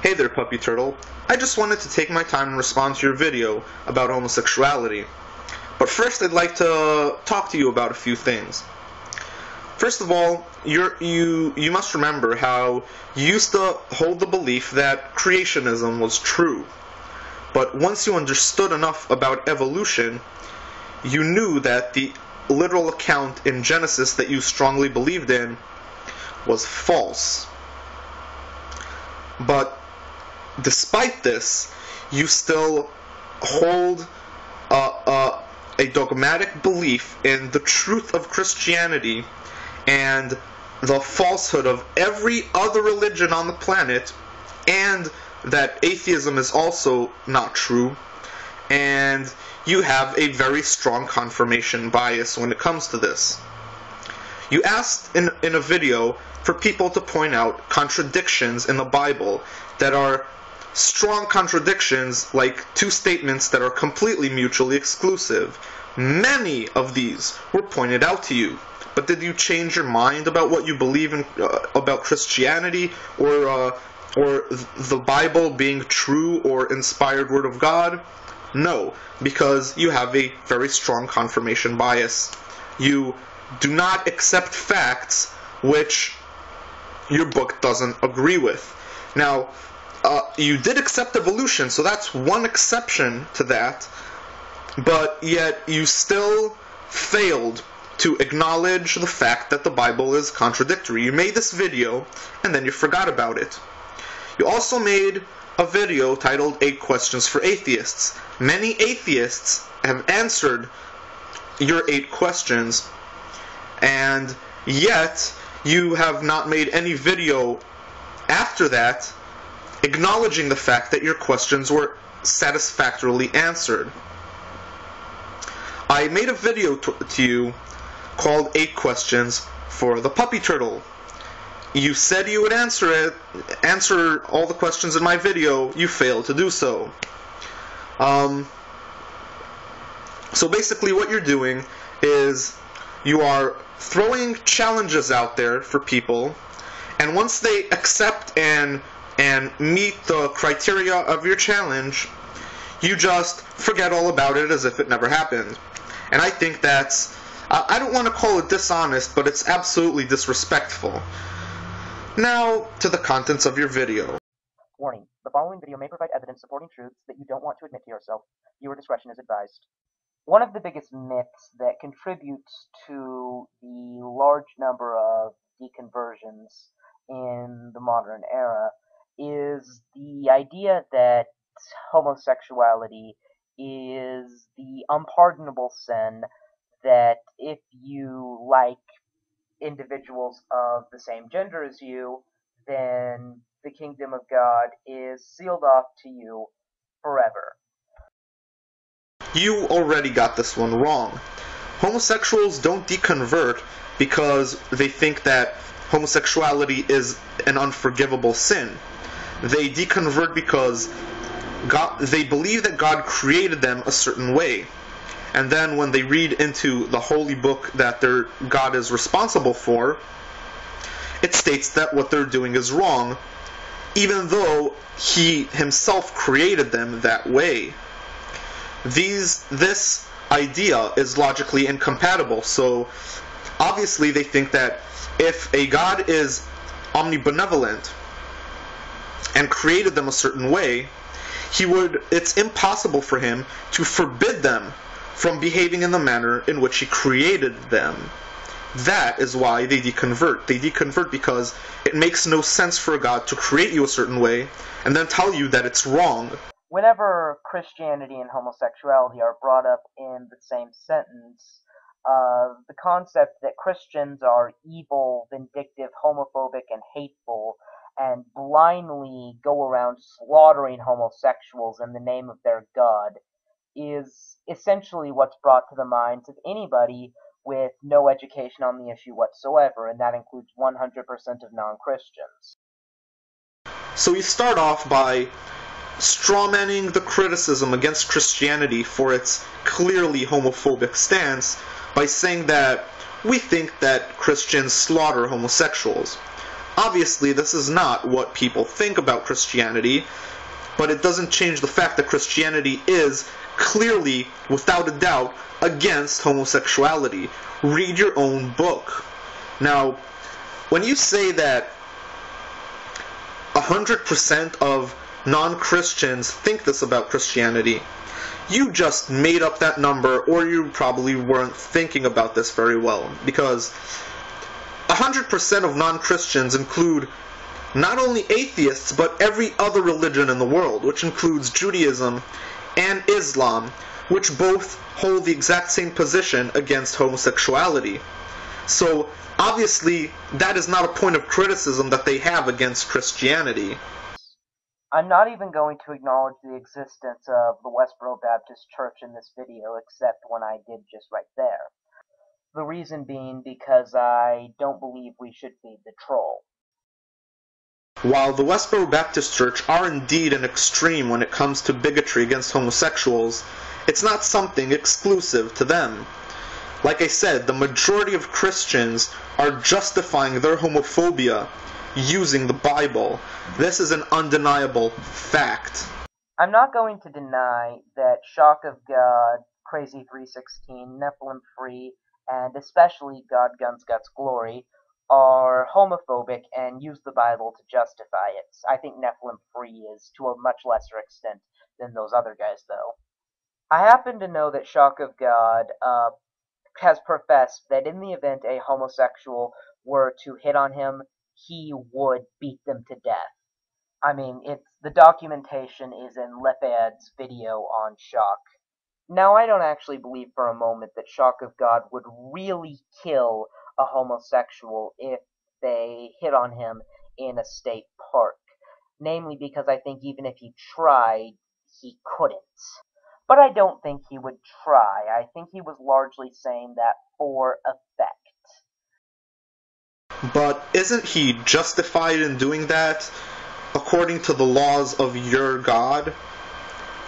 Hey there, Puppy Turtle. I just wanted to take my time and respond to your video about homosexuality. But first I'd like to talk to you about a few things. First of all, you must remember how you used to hold the belief that creationism was true. But once you understood enough about evolution, you knew that the literal account in Genesis that you strongly believed in was false. But despite this, you still hold a dogmatic belief in the truth of Christianity and the falsehood of every other religion on the planet, and that atheism is also not true, and you have a very strong confirmation bias when it comes to this. You asked in a video for people to point out contradictions in the Bible that are strong contradictions, like two statements that are completely mutually exclusive. Many of these were pointed out to you. But did you change your mind about what you believe in about Christianity or the Bible being true or inspired Word of God? No, because you have a very strong confirmation bias. You do not accept facts which your book doesn't agree with. Now, you did accept evolution, so that's one exception to that, but yet you still failed to acknowledge the fact that the Bible is contradictory. You made this video, and then you forgot about it. You also made a video titled 8 Questions for Atheists. Many atheists have answered your 8 questions, and yet you have not made any video after that acknowledging the fact that your questions were satisfactorily answered. I made a video to you called 8 Questions for the Puppy Turtle. You said you would answer all the questions in my video. You failed to do so. So basically what you're doing is you are throwing challenges out there for people, and once they accept and meet the criteria of your challenge, you just forget all about it as if it never happened. And I think that's, I don't want to call it dishonest, but it's absolutely disrespectful. Now, to the contents of your video. Warning: the following video may provide evidence supporting truths that you don't want to admit to yourself. Viewer discretion is advised. One of the biggest myths that contributes to the large number of deconversions in the modern era is the idea that homosexuality is the unpardonable sin, that if you like individuals of the same gender as you, then the kingdom of God is sealed off to you forever. You already got this one wrong. Homosexuals don't deconvert because they think that homosexuality is an unforgivable sin. They deconvert because they believe that God created them a certain way. And then when they read into the holy book that their God is responsible for, it states that what they're doing is wrong, even though He Himself created them that way. This idea is logically incompatible, so obviously they think that if a God is omnibenevolent and created them a certain way, it's impossible for Him to forbid them from behaving in the manner in which He created them. That is why they deconvert. They deconvert because it makes no sense for a God to create you a certain way and then tell you that it's wrong. Whenever Christianity and homosexuality are brought up in the same sentence, the concept that Christians are evil, vindictive, homophobic, and hateful, and blindly go around slaughtering homosexuals in the name of their God, is essentially what's brought to the minds of anybody with no education on the issue whatsoever, and that includes 100% of non-Christians. So we start off by strawmanning the criticism against Christianity for its clearly homophobic stance by saying that we think that Christians slaughter homosexuals. Obviously, this is not what people think about Christianity, but it doesn't change the fact that Christianity is clearly, without a doubt, against homosexuality. Read your own book. Now, when you say that 100% of non-Christians think this about Christianity, you just made up that number, or you probably weren't thinking about this very well, because 100% of non-Christians include not only atheists, but every other religion in the world, which includes Judaism and Islam, which both hold the exact same position against homosexuality. So, obviously, that is not a point of criticism that they have against Christianity. I'm not even going to acknowledge the existence of the Westboro Baptist Church in this video, except when I did just right there. The reason being because I don't believe we should feed the troll. While the Westboro Baptist Church are indeed an extreme when it comes to bigotry against homosexuals, it's not something exclusive to them. Like I said, the majority of Christians are justifying their homophobia using the Bible. This is an undeniable fact. I'm not going to deny that Shock of God, Crazy 316, Nephilim Free, and especially God Guns Guts Glory are homophobic and use the Bible to justify it. I think Nephilim Free is to a much lesser extent than those other guys, though. I happen to know that Shock of God has professed that in the event a homosexual were to hit on him, he would beat them to death. I mean, the documentation is in Lefad's video on Shock. Now, I don't actually believe for a moment that Shock of God would really kill a homosexual if they hit on him in a state park. Namely because I think even if he tried, he couldn't. But I don't think he would try. I think he was largely saying that for effect. But isn't he justified in doing that according to the laws of your God?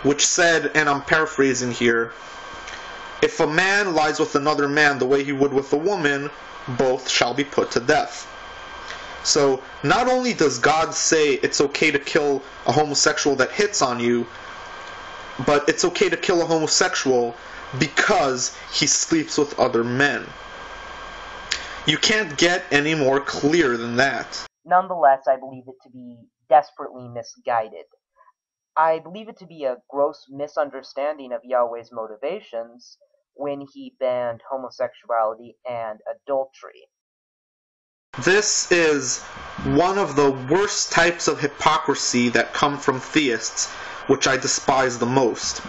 Which said, and I'm paraphrasing here, if a man lies with another man the way he would with a woman, both shall be put to death. So, not only does God say it's okay to kill a homosexual that hits on you, but it's okay to kill a homosexual because he sleeps with other men. You can't get any more clear than that. Nonetheless, I believe it to be desperately misguided. I believe it to be a gross misunderstanding of Yahweh's motivations when he banned homosexuality and adultery. This is one of the worst types of hypocrisy that come from theists, which I despise the most.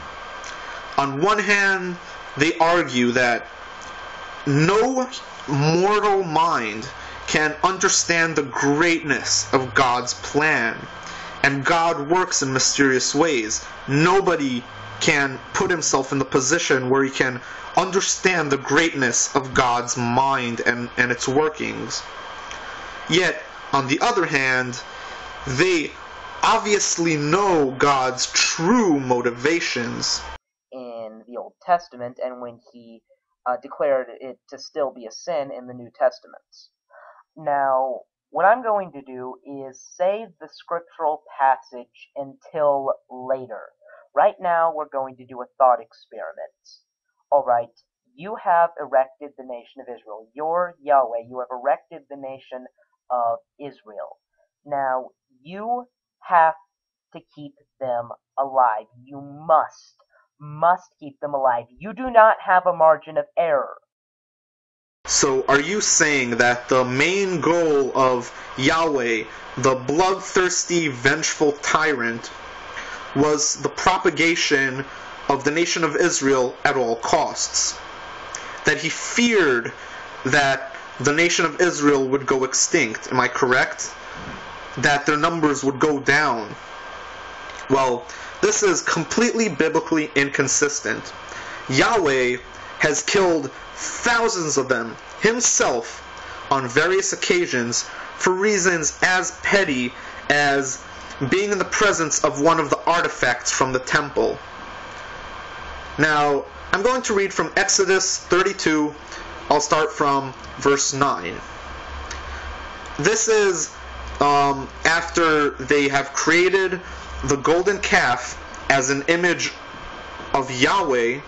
On one hand, they argue that no mortal mind can understand the greatness of God's plan, and God works in mysterious ways. Nobody can put himself in the position where he can understand the greatness of God's mind and its workings. Yet, on the other hand, they obviously know God's true motivations. In the Old Testament, and when he declared it to still be a sin in the New Testament. Now, what I'm going to do is save the scriptural passage until later. Right now, we're going to do a thought experiment. Alright, you have erected the nation of Israel. You're Yahweh. You have erected the nation of Israel. Now, you have to keep them alive. You must keep them alive. You do not have a margin of error. So are you saying that the main goal of Yahweh, the bloodthirsty, vengeful tyrant, was the propagation of the nation of Israel at all costs? That he feared that the nation of Israel would go extinct, am I correct? That their numbers would go down. Well, this is completely biblically inconsistent. Yahweh has killed thousands of them himself on various occasions for reasons as petty as being in the presence of one of the artifacts from the temple. Now, I'm going to read from Exodus 32. I'll start from verse 9. This is after they have created the golden calf as an image of Yahweh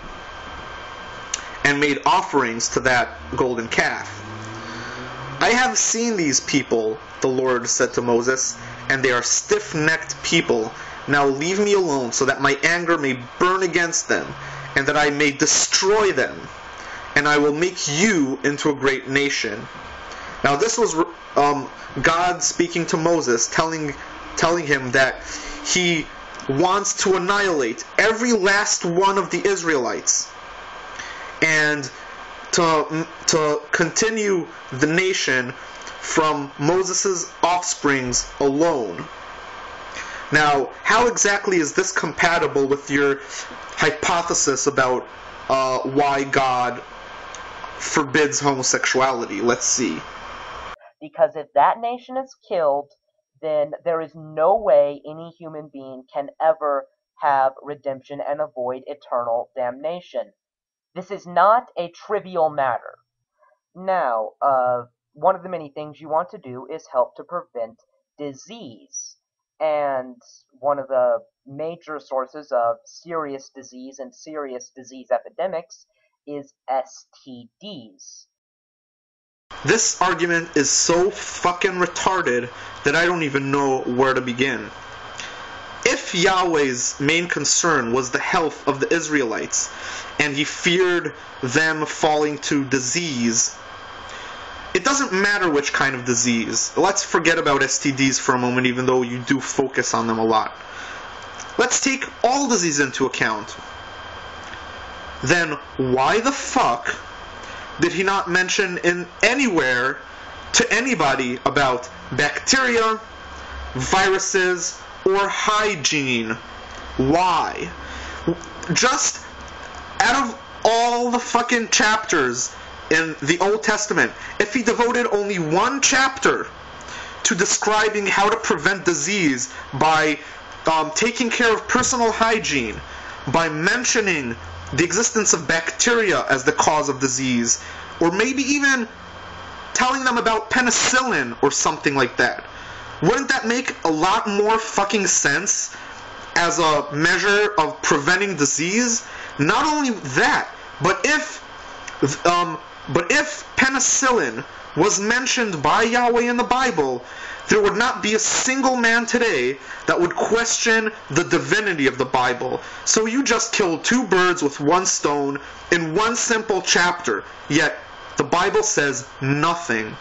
and made offerings to that golden calf. I have seen these people, the Lord said to Moses, and they are stiff-necked people. Now leave me alone, so that my anger may burn against them, and that I may destroy them, and I will make you into a great nation. Now this was God speaking to Moses, telling him that he wants to annihilate every last one of the Israelites, and to continue the nation from Moses' offsprings alone. Now, how exactly is this compatible with your hypothesis about why God forbids homosexuality? Let's see. Because if that nation is killed, then there is no way any human being can ever have redemption and avoid eternal damnation. This is not a trivial matter. Now, one of the many things you want to do is help to prevent disease. And one of the major sources of serious disease and serious disease epidemics is STDs. This argument is so fucking retarded that I don't even know where to begin. If Yahweh's main concern was the health of the Israelites, and he feared them falling to disease, it doesn't matter which kind of disease. Let's forget about STDs for a moment, even though you do focus on them a lot. Let's take all disease into account. Then why the fuck did he not mention in anywhere to anybody about bacteria, viruses, or hygiene? Why? Just out of all the fucking chapters in the Old Testament, if he devoted only one chapter to describing how to prevent disease by taking care of personal hygiene, by mentioning the existence of bacteria as the cause of disease, or maybe even telling them about penicillin or something like that, wouldn't that make a lot more fucking sense as a measure of preventing disease? Not only that, but if penicillin was mentioned by Yahweh in the Bible, there would not be a single man today that would question the divinity of the Bible. So you just killed two birds with one stone in one simple chapter, yet the Bible says nothing.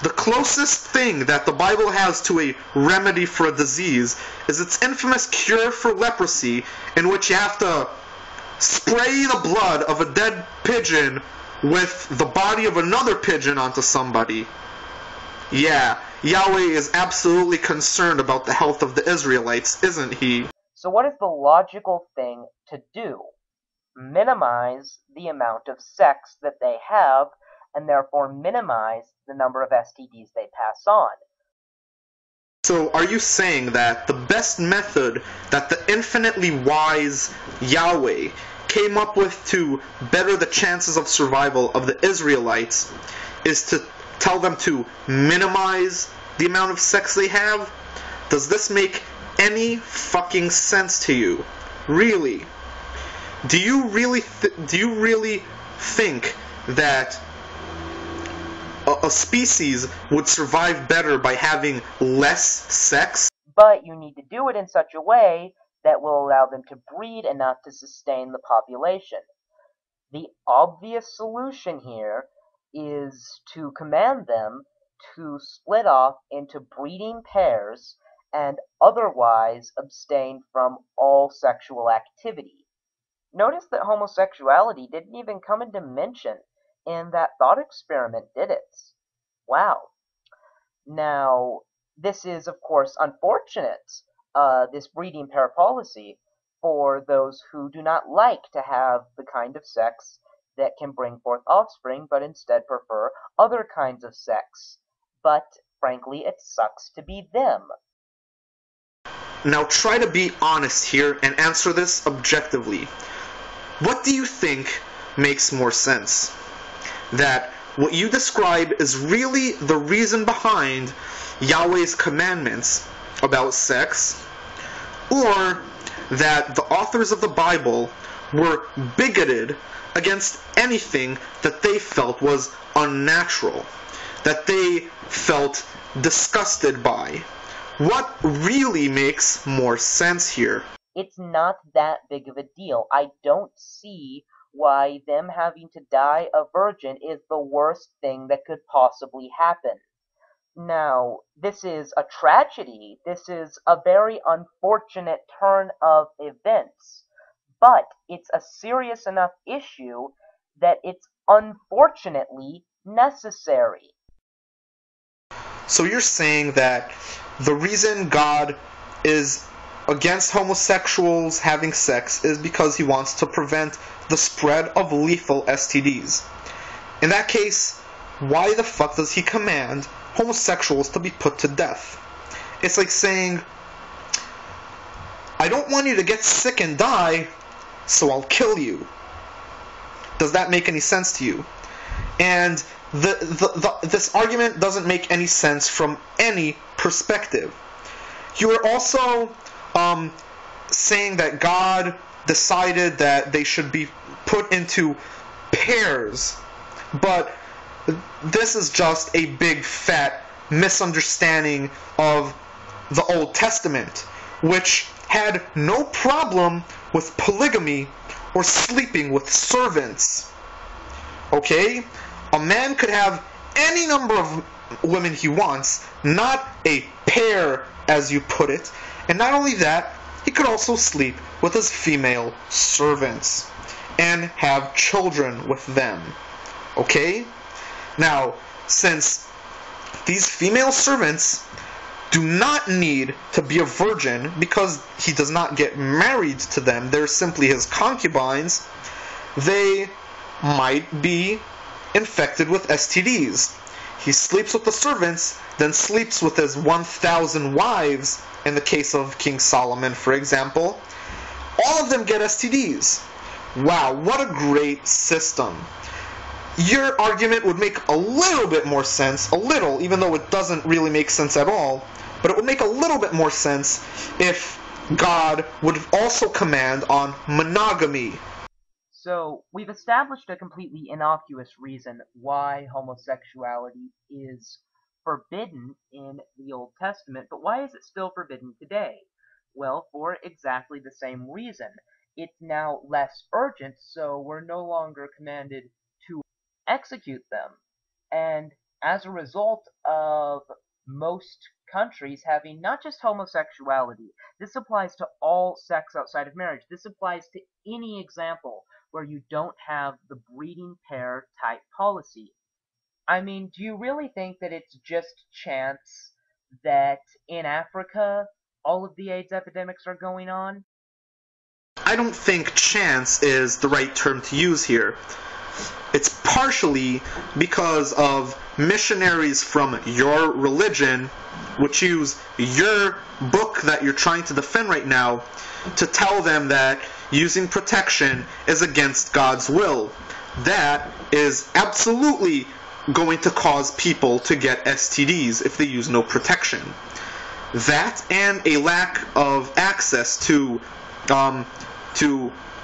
The closest thing that the Bible has to a remedy for a disease is its infamous cure for leprosy, in which you have to spray the blood of a dead pigeon with the body of another pigeon onto somebody. Yeah, Yahweh is absolutely concerned about the health of the Israelites, isn't he? So what is the logical thing to do? Minimize the amount of sex that they have, and therefore minimize the number of STDs they pass on. So are you saying that the best method that the infinitely wise Yahweh came up with to better the chances of survival of the Israelites is to tell them to minimize the amount of sex they have? Does this make any fucking sense to you? Really? Do you really think that a species would survive better by having less sex? But you need to do it in such a way that will allow them to breed enough to sustain the population. The obvious solution here is to command them to split off into breeding pairs and otherwise abstain from all sexual activity. Notice that homosexuality didn't even come into mention in that thought experiment, did it? Wow. Now, this is, of course, unfortunate, this breeding pair policy, for those who do not like to have the kind of sex that can bring forth offspring, but instead prefer other kinds of sex. But, frankly, it sucks to be them. Now try to be honest here and answer this objectively. What do you think makes more sense? That what you describe is really the reason behind Yahweh's commandments about sex, or that the authors of the Bible were bigoted against anything that they felt was unnatural, that they felt disgusted by. What really makes more sense here? It's not that big of a deal. I don't see why them having to die a virgin is the worst thing that could possibly happen. Now, this is a tragedy. This is a very unfortunate turn of events. But it's a serious enough issue that it's unfortunately necessary. So you're saying that the reason God is against homosexuals having sex is because he wants to prevent the spread of lethal STDs. In that case, why the fuck does he command homosexuals to be put to death? It's like saying, I don't want you to get sick and die, so I'll kill you. Does that make any sense to you? And this argument doesn't make any sense from any perspective. You are also saying that God decided that they should be put into pairs, but this is just a big fat misunderstanding of the Old Testament, which had no problem with polygamy or sleeping with servants. Okay? A man could have any number of women he wants, not a pair, as you put it. And not only that, he could also sleep with his female servants and have children with them. Okay? Now, since these female servants do not need to be a virgin because he does not get married to them, they're simply his concubines, they might be infected with STDs. He sleeps with the servants, then sleeps with his 1,000 wives, in the case of King Solomon, for example. All of them get STDs. Wow, what a great system. Your argument would make a little bit more sense, a little, even though it doesn't really make sense at all, but it would make a little bit more sense if God would also command on monogamy. So, we've established a completely innocuous reason why homosexuality is forbidden in the Old Testament, but why is it still forbidden today? Well, for exactly the same reason. It's now less urgent, so we're no longer commanded to execute them. And as a result of most countries having not just homosexuality, this applies to all sex outside of marriage. This applies to any example where you don't have the breeding pair type policy. I mean, do you really think that it's just chance that in Africa all of the AIDS epidemics are going on? I don't think chance is the right term to use here. It's partially because of missionaries from your religion, which use your book that you're trying to defend right now, to tell them that using protection is against God's will. That is absolutely going to cause people to get STDs if they use no protection. That and a lack of access to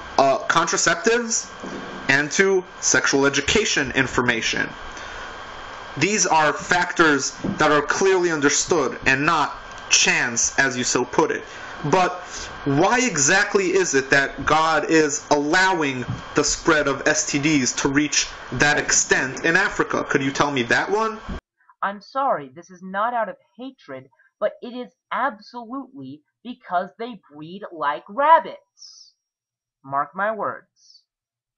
contraceptives and to sexual education information. These are factors that are clearly understood and not chance, as you so put it. But why exactly is it that God is allowing the spread of STDs to reach that extent in Africa? Could you tell me that one? I'm sorry, this is not out of hatred, but it is absolutely because they breed like rabbits. Mark my words.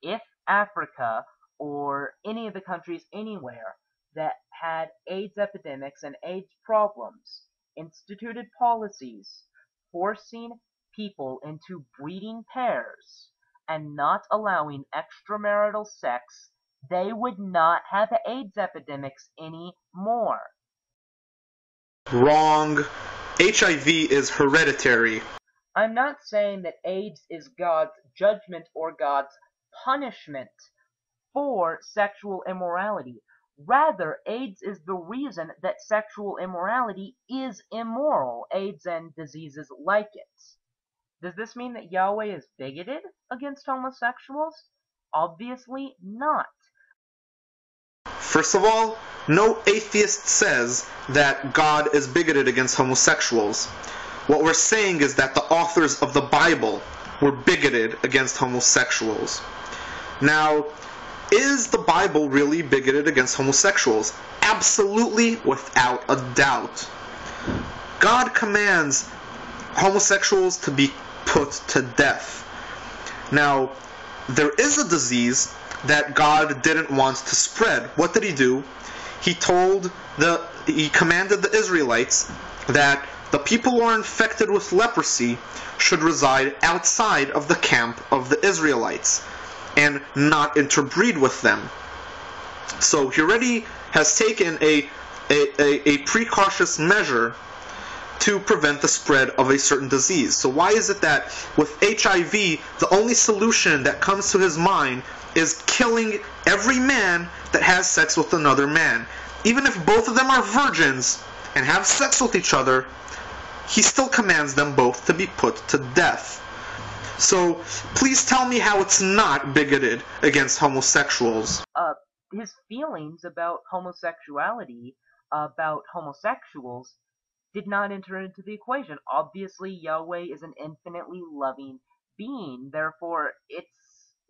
If Africa, or any of the countries anywhere that had AIDS epidemics and AIDS problems, instituted policies forcing people into breeding pairs and not allowing extramarital sex, they would not have AIDS epidemics anymore. Wrong. HIV is hereditary. I'm not saying that AIDS is God's judgment or God's punishment for sexual immorality. Rather, AIDS is the reason that sexual immorality is immoral, AIDS and diseases like it. Does this mean that Yahweh is bigoted against homosexuals? Obviously not. First of all, no atheist says that God is bigoted against homosexuals. What we're saying is that the authors of the Bible were bigoted against homosexuals. Now, is the Bible really bigoted against homosexuals? Absolutely, without a doubt. God commands homosexuals to be put to death. Now, there is a disease that God didn't want to spread. What did he do? He commanded the Israelites that the people who are infected with leprosy should reside outside of the camp of the Israelites and not interbreed with them. So he already has taken a precautious measure to prevent the spread of a certain disease. So why is it that with HIV, the only solution that comes to his mind is killing every man that has sex with another man? Even if both of them are virgins and have sex with each other, he still commands them both to be put to death. So please tell me how it's not bigoted against homosexuals. His feelings about homosexuality, about homosexuals, did not enter into the equation. Obviously, Yahweh is an infinitely loving being. Therefore, it's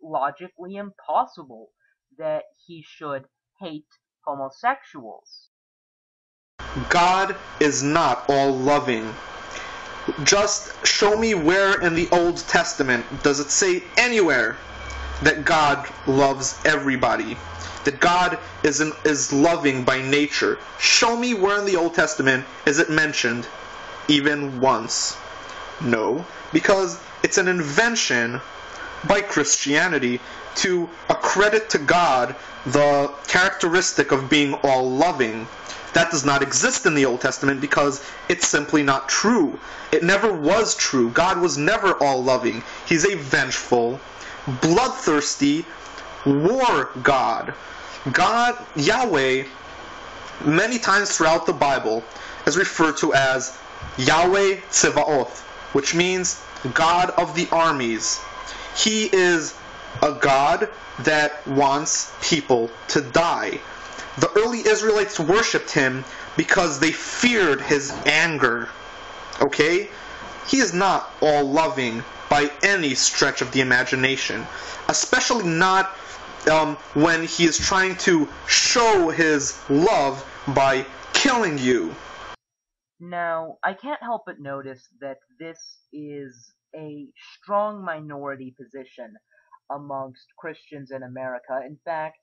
logically impossible that he should hate homosexuals. God is not all loving. Just show me where in the Old Testament does it say anywhere that God loves everybody, that God is loving by nature. Show me where in the Old Testament is it mentioned even once. No, because it's an invention by Christianity to accredit to God the characteristic of being all loving. That does not exist in the Old Testament because it's simply not true. It never was true. God was never all loving. He's a vengeful, bloodthirsty war God. God, Yahweh, many times throughout the Bible, is referred to as Yahweh Tzevaoth, which means God of the armies. He is a God that wants people to die. The early Israelites worshipped him because they feared his anger. Okay? He is not all loving by any stretch of the imagination, especially not when he is trying to show his love by killing you. Now, I can't help but notice that this is a strong minority position amongst Christians in America. In fact,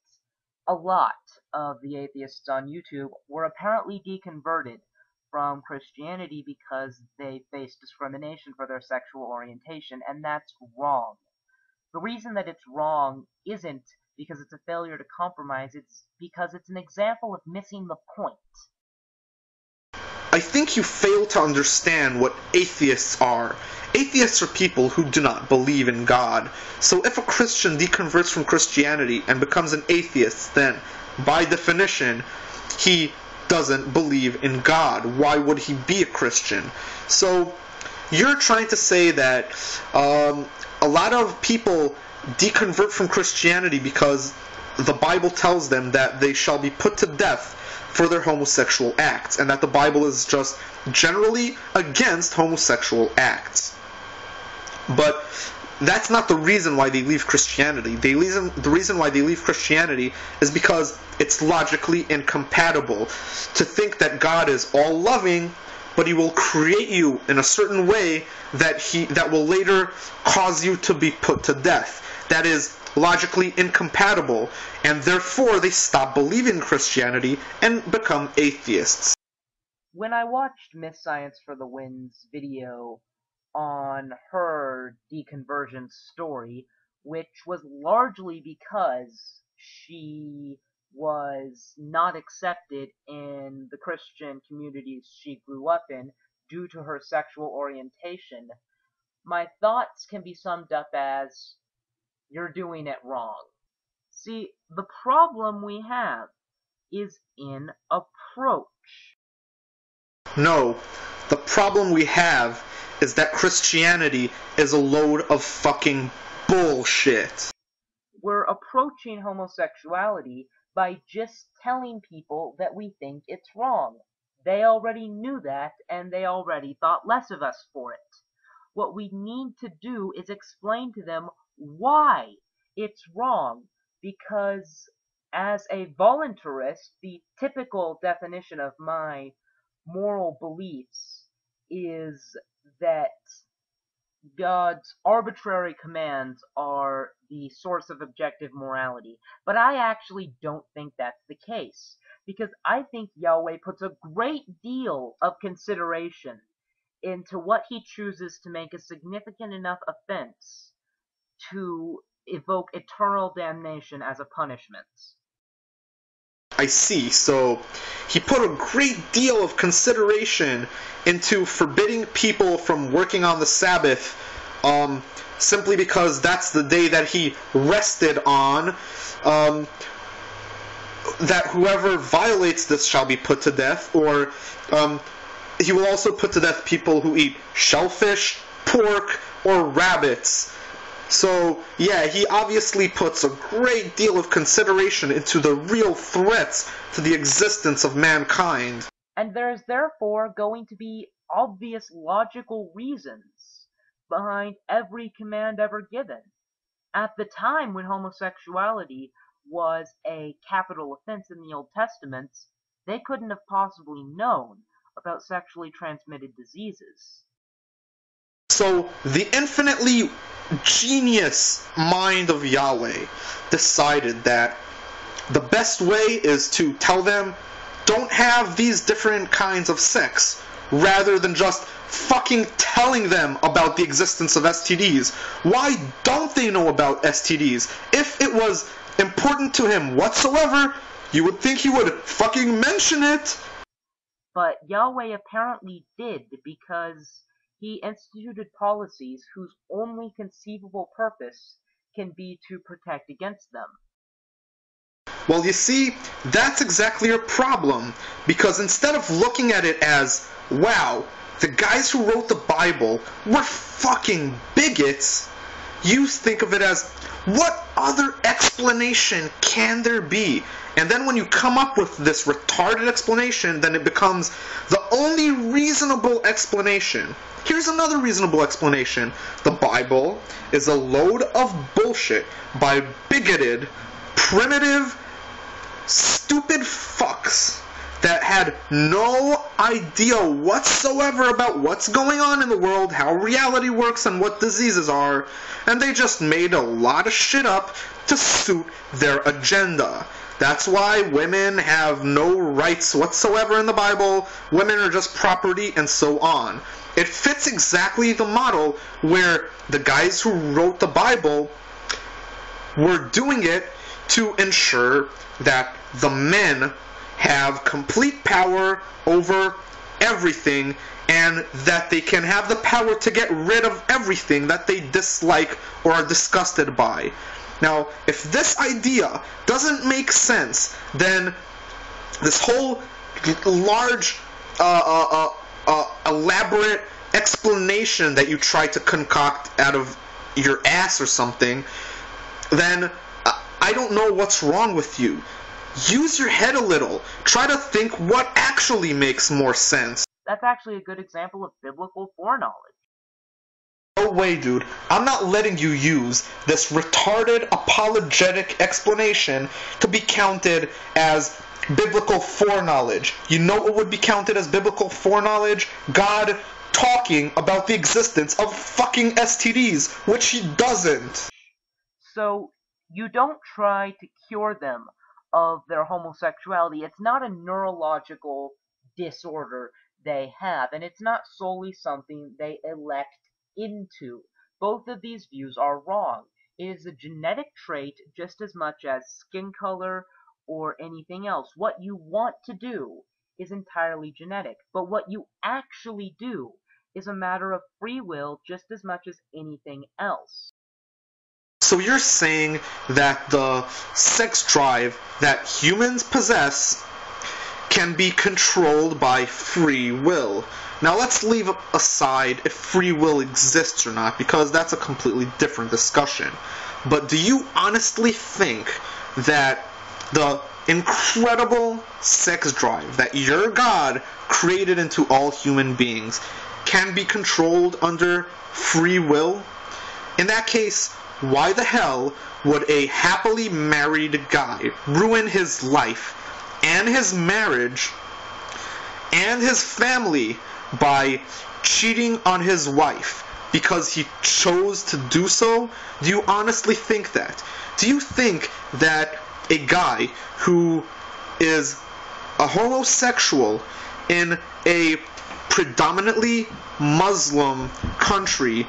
a lot of the atheists on YouTube were apparently deconverted from Christianity because they faced discrimination for their sexual orientation, and that's wrong. The reason that it's wrong isn't because it's a failure to compromise, it's because it's an example of missing the point. I think you fail to understand what atheists are. Atheists are people who do not believe in God. So if a Christian deconverts from Christianity and becomes an atheist, then, by definition, he doesn't believe in God. Why would he be a Christian? So you're trying to say that a lot of people deconvert from Christianity because the Bible tells them that they shall be put to death for their homosexual acts, and that the Bible is just generally against homosexual acts. But that's not the reason why they leave Christianity. The reason why they leave Christianity is because it's logically incompatible to think that God is all loving, but he will create you in a certain way that will later cause you to be put to death. That is logically incompatible, and therefore they stop believing Christianity and become atheists. When I watched Miss Science for the Win's video on her deconversion story, which was largely because she was not accepted in the Christian communities she grew up in due to her sexual orientation, my thoughts can be summed up as, you're doing it wrong. See, the problem we have is in approach. No, the problem we have is that Christianity is a load of fucking bullshit. We're approaching homosexuality by just telling people that we think it's wrong. They already knew that, and they already thought less of us for it. What we need to do is explain to them why it's wrong, because as a voluntarist, the typical definition of my moral beliefs is that God's arbitrary commands are the source of objective morality. But I actually don't think that's the case, because I think Yahweh puts a great deal of consideration into what he chooses to make a significant enough offense to evoke eternal damnation as a punishment. I see. So he put a great deal of consideration into forbidding people from working on the Sabbath, simply because that's the day that he rested on. That whoever violates this shall be put to death, or he will also put to death people who eat shellfish, pork, or rabbits. So, yeah, he obviously puts a great deal of consideration into the real threats to the existence of mankind. And there's therefore going to be obvious logical reasons behind every command ever given. At the time when homosexuality was a capital offense in the Old Testament, they couldn't have possibly known about sexually transmitted diseases. So, the infinitely genius mind of Yahweh decided that the best way is to tell them, don't have these different kinds of sex, rather than just fucking telling them about the existence of STDs. Why don't they know about STDs? If it was important to him whatsoever, you would think he would fucking mention it. But Yahweh apparently did, because he instituted policies whose only conceivable purpose can be to protect against them. Well, you see, that's exactly your problem, because instead of looking at it as, wow, the guys who wrote the Bible were fucking bigots, you think of it as, what other explanation can there be? And then when you come up with this retarded explanation, then it becomes the only reasonable explanation. Here's another reasonable explanation. The Bible is a load of bullshit by bigoted, primitive, stupid fucks that had no idea whatsoever about what's going on in the world, how reality works, and what diseases are, and they just made a lot of shit up to suit their agenda. That's why women have no rights whatsoever in the Bible, women are just property, and so on. It fits exactly the model where the guys who wrote the Bible were doing it to ensure that the men have complete power over everything, and that they can have the power to get rid of everything that they dislike or are disgusted by. Now, if this idea doesn't make sense, then this whole large, elaborate explanation that you try to concoct out of your ass or something, then I don't know what's wrong with you. Use your head a little. Try to think what actually makes more sense. That's actually a good example of biblical foreknowledge. No way, dude. I'm not letting you use this retarded apologetic explanation to be counted as biblical foreknowledge. You know what would be counted as biblical foreknowledge? God talking about the existence of fucking STDs, which he doesn't. So you don't try to cure them of their homosexuality. It's not a neurological disorder they have, and it's not solely something they elect into. Both of these views are wrong. It is a genetic trait just as much as skin color or anything else. What you want to do is entirely genetic, but what you actually do is a matter of free will just as much as anything else. So you're saying that the sex drive that humans possess can be controlled by free will. Now let's leave aside if free will exists or not, because that's a completely different discussion. But do you honestly think that the incredible sex drive that your God created into all human beings can be controlled under free will? In that case, why the hell would a happily married guy ruin his life and his marriage and his family by cheating on his wife because he chose to do so? Do you honestly think that? Do you think that a guy who is a homosexual in a predominantly Muslim country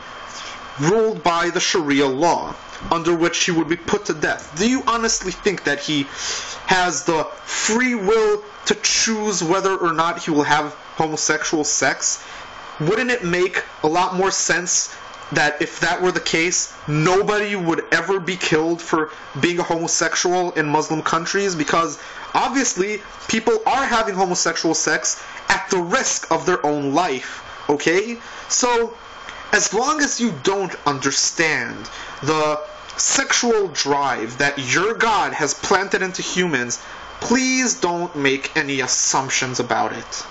ruled by the Sharia law, under which he would be put to death, do you honestly think that he has the free will to choose whether or not he will have homosexual sex? Wouldn't it make a lot more sense that if that were the case, nobody would ever be killed for being a homosexual in Muslim countries? Because obviously people are having homosexual sex at the risk of their own life, okay? So as long as you don't understand the sexual drive that your God has planted into humans, please don't make any assumptions about it.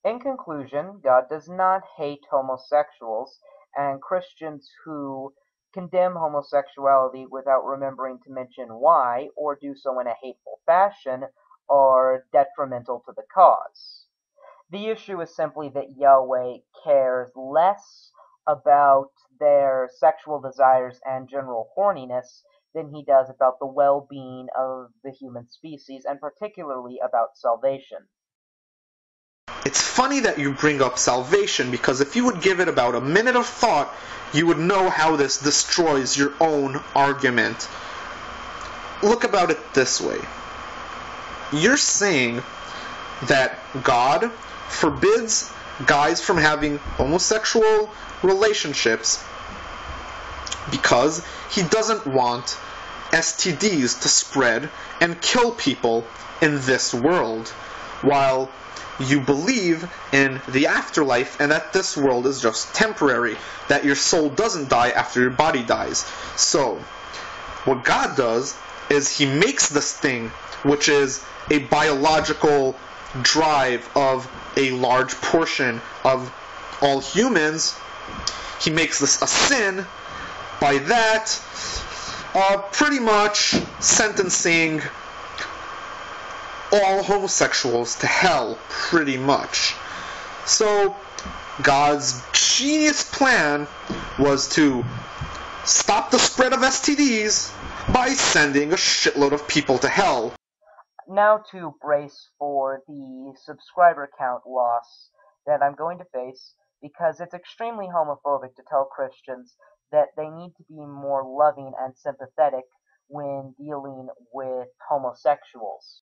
In conclusion, God does not hate homosexuals, and Christians who condemn homosexuality without remembering to mention why, or do so in a hateful fashion, are detrimental to the cause. The issue is simply that Yahweh cares less about their sexual desires and general horniness than he does about the well-being of the human species, and particularly about salvation. It's funny that you bring up salvation, because if you would give it about a minute of thought, you would know how this destroys your own argument. Look about it this way. You're saying that God forbids guys from having homosexual relationships because he doesn't want STDs to spread and kill people in this world, while you believe in the afterlife and that this world is just temporary, that your soul doesn't die after your body dies. So, what God does is he makes this thing, which is a biological drive of a large portion of all humans, he makes this a sin by that pretty much sentencing all homosexuals to hell, pretty much. So God's genius plan was to stop the spread of STDs by sending a shitload of people to hell. Now to brace for the subscriber count loss that I'm going to face, because it's extremely homophobic to tell Christians that they need to be more loving and sympathetic when dealing with homosexuals.